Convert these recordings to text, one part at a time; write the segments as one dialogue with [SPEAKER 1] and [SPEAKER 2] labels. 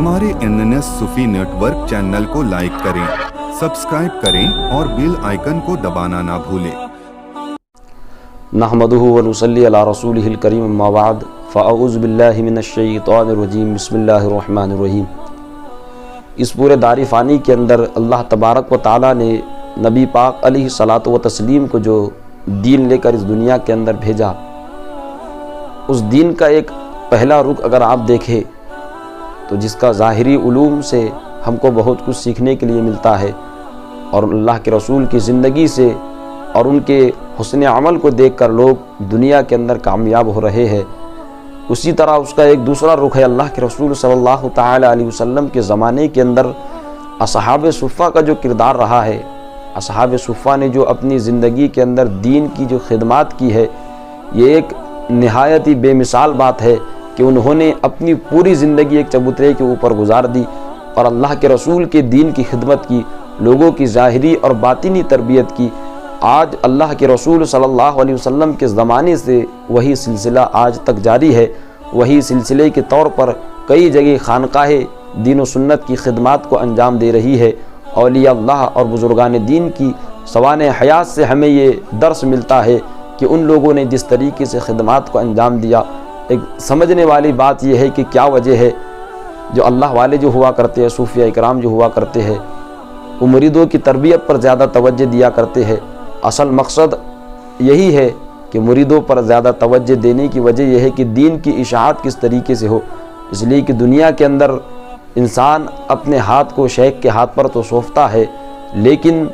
[SPEAKER 1] हमारे NNS सूफी network channel को like करें, सब्सक्राइब करें और बेल आइकन को दबाना ना भूलें।
[SPEAKER 2] नहमदुहु व नुसल्ली अला रसूलिहिल करीम अम्मा बाद फ़अऊज़ु बिल्लाहि मिनश शैतानिर रजीम बिस्मिल्लाहिर रहमानिर रहीम। इस पूरे दारी फ़ानी के अंदर अल्लाह तबारक व तआला ने नबी पाक अलैहि सलातो व तस्लीम को जो दीन लेकर इस दुनिया के अंदर भेजा, उस दीन का एक पहला रुख अगर आप देखें तो जिसका ज़ाहिरी उलूम से हमको बहुत कुछ सीखने के लिए मिलता है और अल्लाह के रसूल की ज़िंदगी से और उनके हुस्न अमल को देखकर लोग दुनिया के अंदर कामयाब हो रहे हैं, उसी तरह उसका एक दूसरा रुख है अल्लाह के रसूल सल्लल्लाहु तआला अलैहि वसल्लम के ज़माने के अंदर असहाब सुफ़ा का जो किरदार रहा है। असहाब सुफ़ा ने जो अपनी ज़िंदगी के अंदर दीन की जो खिदमत की है, ये एक निहायत ही बेमिसाल बात है कि उन्होंने अपनी पूरी ज़िंदगी एक चबूतरे के ऊपर गुजार दी और अल्लाह के रसूल के दीन की खिदमत की, लोगों की ज़ाहिरी और बातिनी तरबियत की। आज अल्लाह के रसूल सल्लल्लाहु अलैहि वसल्लम के ज़माने से वही सिलसिला आज तक जारी है। वही सिलसिले के तौर पर कई जगह खानकाहें दीन व सुन्नत की खिदमत को अंजाम दे रही है। औलिया अल्लाह और बुज़ुर्गान दीन की सवाने हयात से हमें ये दर्स मिलता है कि उन लोगों ने जिस तरीके से खिदमत को अंजाम दिया। एक समझने वाली बात यह है कि क्या वजह है जो अल्लाह वाले जो हुआ करते हैं, सूफिया इकराम जो हुआ करते हैं, वो मुरीदों की तरबियत पर ज़्यादा तवज्जो दिया करते हैं। असल मकसद यही है कि मुरीदों पर ज़्यादा तवज्जो देने की वजह यह है कि दीन की इशाअत किस तरीके से हो। इसलिए कि दुनिया के अंदर इंसान अपने हाथ को शेख के हाथ पर तो सौंपता है, लेकिन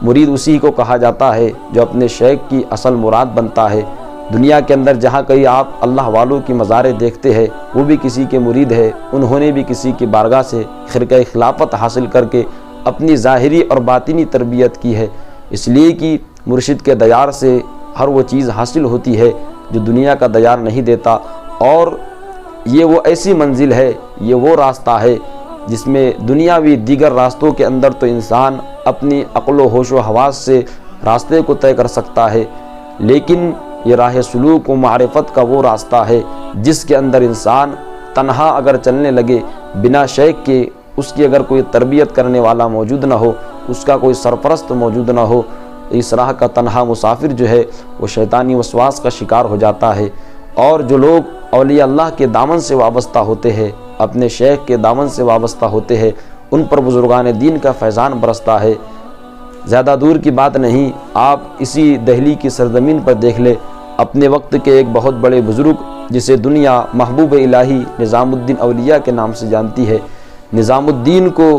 [SPEAKER 2] मुरीद उसी को कहा जाता है जो अपने शेख की असल मुराद बनता है। दुनिया के अंदर जहाँ कहीं आप अल्लाह वालों की मज़ारें देखते हैं, वो भी किसी के मुरीद है। उन्होंने भी किसी की बारगाह से खिरक़े खिलाफत हासिल करके अपनी ज़ाहिरी और बातिनी तरबियत की है। इसलिए कि मुर्शिद के दयार से हर वो चीज़ हासिल होती है जो दुनिया का दयार नहीं देता। और ये वो ऐसी मंजिल है, ये वो रास्ता है जिसमें दुनियावी दीगर रास्तों के अंदर तो इंसान अपनी अक़्ल व होश व हवास से रास्ते को तय कर सकता है, लेकिन ये राह सुलूक व मारिफत का वो रास्ता है जिसके अंदर इंसान तन्हा अगर चलने लगे बिना शेख के, उसकी अगर कोई तरबियत करने वाला मौजूद ना हो, उसका कोई सरपरस्त मौजूद ना हो, इस राह का तन्हा मुसाफिर जो है वो शैतानी वसवास का शिकार हो जाता है। और जो लोग औलिया अल्लाह के दामन से वाबस्ता होते हैं, अपने शेख के दामन से वाबस्ता होते हैं, उन पर बुजुर्गान दीन का फैज़ान बरसता है। ज़्यादा दूर की बात नहीं, आप इसी दहली की सरजमीन पर देख ले, अपने वक्त के एक बहुत बड़े बुज़ुर्ग जिसे दुनिया महबूब इलाही निज़ामुद्दीन औलिया के नाम से जानती है, निज़ामुद्दीन को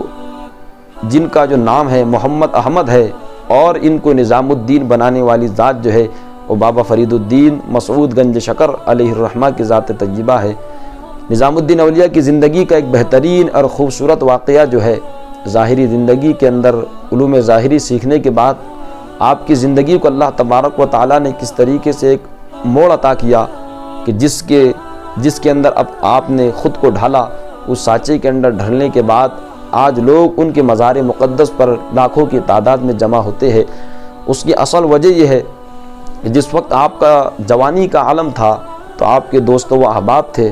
[SPEAKER 2] जिनका जो नाम है मोहम्मद अहमद है और इनको निज़ामुद्दीन बनाने वाली ज़ात जो है वो बाबा फरीदुद्दीन मसऊद गंज शकर अलैहिर्रहमा की ज़ात तय्यबा है। निज़ामुद्दीन औलिया की ज़िंदगी का एक बेहतरीन और ख़ूबसूरत वाक़या जो है, ज़ाहिरी ज़िंदगी के अंदर उलूम ज़ाहिरी सीखने के बाद आपकी ज़िंदगी को अल्लाह तबारक व तआला ने किस तरीके से एक मोड़ अता किया कि जिसके अंदर अब आपने ख़ुद को ढाला, उस सांचे के अंदर ढलने के बाद आज लोग उनके मज़ार मुक़द्दस पर लाखों की तादाद में जमा होते हैं। उसकी असल वजह यह है कि जिस वक्त आपका जवानी का आलम था तो आपके दोस्तों व अहबाब थे,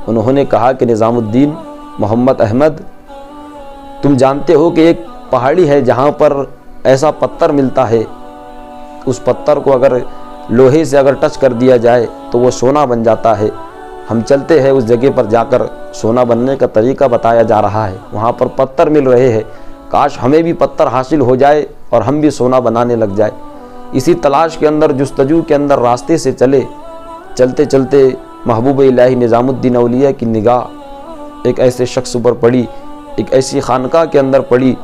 [SPEAKER 2] उन्होंने कहा कि निज़ामुद्दीन मोहम्मद अहमद, तुम जानते हो कि एक पहाड़ी है जहाँ पर ऐसा पत्थर मिलता है, उस पत्थर को अगर लोहे से अगर टच कर दिया जाए तो वो सोना बन जाता है। हम चलते हैं उस जगह पर जाकर, सोना बनने का तरीका बताया जा रहा है, वहाँ पर पत्थर मिल रहे हैं, काश हमें भी पत्थर हासिल हो जाए और हम भी सोना बनाने लग जाए। इसी तलाश के अंदर, जुस्तजू के अंदर रास्ते से चलते चलते महबूब इलाही निज़ामुद्दीन औलिया की निगाह एक ऐसे शख्स पर पड़ी, एक ऐसी खानका के अंदर पड़ी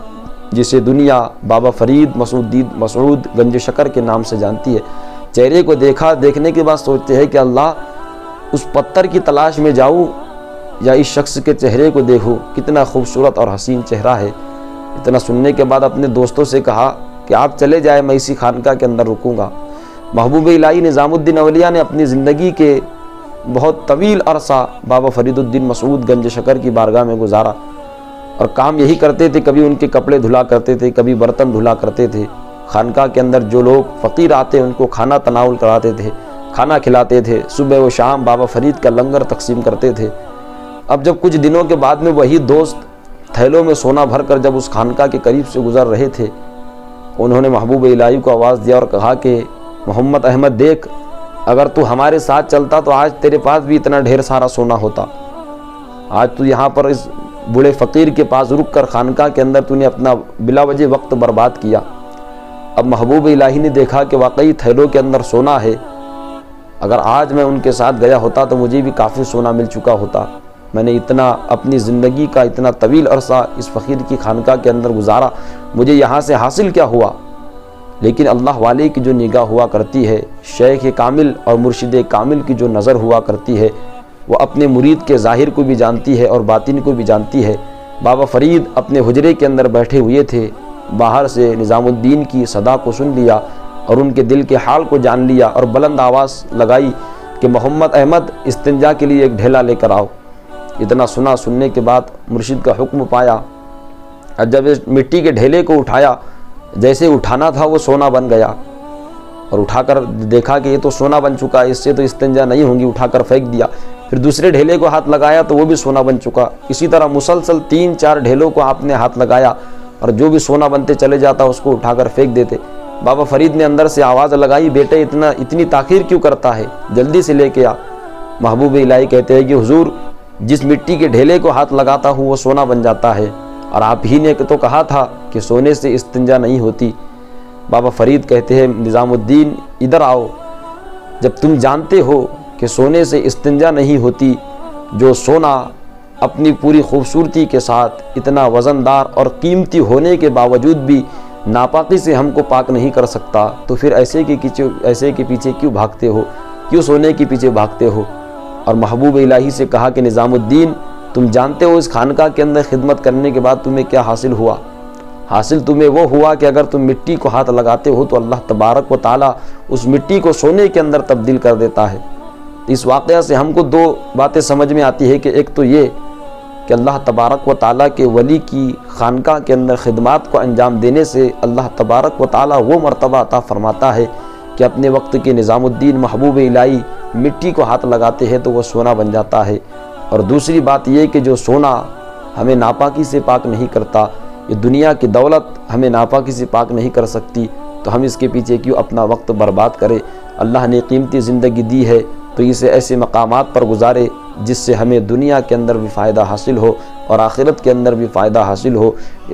[SPEAKER 2] जिसे दुनिया बाबा फरीद मसऊद गंज शकर के नाम से जानती है। चेहरे को देखा, देखने के बाद सोचते हैं कि अल्लाह, उस पत्थर की तलाश में जाऊँ या इस शख्स के चेहरे को देखूँ, कितना खूबसूरत और हसीन चेहरा है। इतना सुनने के बाद अपने दोस्तों से कहा कि आप चले जाए, मैं इसी खानका के अंदर रुकूँगा। महबूब इलाही निज़ामुद्दीन औलिया ने अपनी ज़िंदगी के बहुत तवील अरसा बाबा फरीदुद्दीन मसऊद गंज शकर की बारगाह में गुजारा और काम यही करते थे। कभी उनके कपड़े धुला करते थे, कभी बर्तन धुला करते थे। खानका के अंदर जो लोग फ़कीर आते उनको खाना तनाउल कराते थे, खाना खिलाते थे। सुबह व शाम बाबा फरीद का लंगर तकसीम करते थे। اب جب کچھ دنوں کے بعد میں وہی دوست تھیلوں میں سونا بھر کر جب اس خانقاہ کے قریب سے گزر رہے تھے، انہوں نے محبوب الہی کو آواز دیا اور کہا کہ محمد احمد دیکھ، اگر تو ہمارے ساتھ چلتا تو آج تیرے پاس بھی اتنا ڈھیر سارا سونا ہوتا، آج تو یہاں پر اس بوڑھے فقیر کے پاس رک کر خانقاہ کے اندر تو نے اپنا بلا وجہ وقت برباد کیا۔ اب محبوب الہی نے دیکھا کہ واقعی تھیلوں کے اندر سونا ہے، اگر آج میں ان کے ساتھ گیا ہوتا تو مجھے بھی کافی سونا مل چکا ہوتا، میں نے اتنا اپنی زندگی کا اتنا طویل عرصہ اس فقیر کی خانقاہ کے اندر گزارا، مجھے یہاں سے حاصل کیا ہوا؟ لیکن اللہ والے کی جو نگاہ ہوا کرتی ہے، شیخ کامل اور مرشد کامل کی جو نظر ہوا کرتی ہے، وہ اپنے مرید کے ظاہر کو بھی جانتی ہے اور باطن کو بھی جانتی ہے۔ بابا فرید اپنے حجرے کے اندر بیٹھے ہوئے تھے، باہر سے نظام الدین کی صدا کو سن لیا اور ان کے دل کے حال کو جان لیا اور بلند آواز لگائی کہ محمد احمد استنجا کے لیے ایک ڈھیلا لے کر آؤ۔ اتنا سننے کے بعد مرشد کا حکم پایا اور جب اس مٹی کے ڈھیلے کو اٹھایا، جیسے اٹھانا تھا وہ سونا بن گیا، اور اٹھا کر دیکھا کہ یہ تو سونا بن چکا ہے، اس سے تو استنجا نہیں ہوگی، اٹھا کر پھینک دیا۔ پھر دوسرے ڈھیلے کو ہاتھ لگایا تو وہ بھی سونا بن چکا۔ اسی طرح مسلسل 3-4 ڈھیلوں کو آپ نے ہاتھ لگایا اور جو بھی سونا بنتے چلے جاتا اس کو اٹھا کر پھینک دیتے۔ بابا فرید نے اندر سے آواز لگائی، بیٹے اتنی تاخیر کیوں کرتا ہے، جلدی سے لے کے آ۔ محبوب الہی کہتے ہیں کہ حضور، جس مٹی کے ڈھیلے کو ہاتھ لگاتا ہوں وہ سونا بن جاتا ہے، اور آپ ہی نے تو کہا تھا کہ سونے سے استنجا نہیں ہوتی۔ بابا فرید کہتے ہیں نظام الدین ادھر آؤ، جب تم جانتے ہو کہ سونے سے استنجا نہیں ہوتی، جو سونا اپنی پوری خوبصورتی کے ساتھ اتنا وزندار اور قیمتی ہونے کے باوجود بھی ناپاکی سے ہم کو پاک نہیں کر سکتا، تو پھر ایسے کے پیچھے کیوں بھاگتے ہو، کیوں سونے کے پیچھے بھاگتے ہو؟ اور محبوب الہی سے کہا کہ نظام الدین، تم جانتے ہو اس خانقاہ کے اندر خدمت کرنے کے بعد تمہیں کیا حاصل ہوا؟ حاصل تمہیں وہ ہوا کہ اگر تم مٹی کو ہاتھ لگاتے ہو تو اللہ تبارک و تعالیٰ اس مٹی کو سونے کے اندر تبدیل کر دیتا ہے۔ اس واقعہ سے ہم کو 2 باتیں سمجھ میں آتی ہے کہ ایک تو یہ کہ اللہ تبارک و تعالیٰ کے ولی کی خانقاہ کے اندر خدمات کو انجام دینے سے اللہ تبارک و تعالیٰ وہ مرتبہ عطا فرماتا ہے کہ اپنے وقت کے نظام الدین محبوب الہی مٹی کو ہاتھ لگاتے ہیں تو وہ سونا بن جاتا ہے۔ اور دوسری بات یہ کہ جو سونا ہمیں ناپاکی سے پاک نہیں کرتا، یہ دنیا کی دولت ہمیں ناپاکی سے پاک نہیں کر سکتی، تو ہم اس کے پیچھے کیوں اپنا وقت برباد کرے؟ اللہ نے قیمتی زندگی دی ہے تو اسے ایسے مقامات پر گزارے جس سے ہمیں دنیا کے اندر بھی فائدہ حاصل ہو اور آخرت کے اندر بھی فائدہ حاصل ہو۔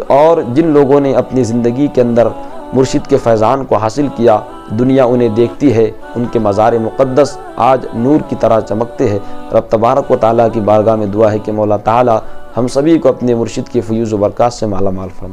[SPEAKER 2] اور جن لوگوں نے اپنی زندگی کے اندر مرشد کے فیضان کو حاصل کیا، دنیا انہیں دیکھتی ہے، ان کے مزار مقدس آج نور کی طرح چمکتے ہیں۔ رب تبارک و تعالیٰ کی بارگاہ میں دعا ہے کہ مولا تعالیٰ ہم سبھی کو اپنے مرشد کے فیوز و برکات سے مالا مال فرمائے۔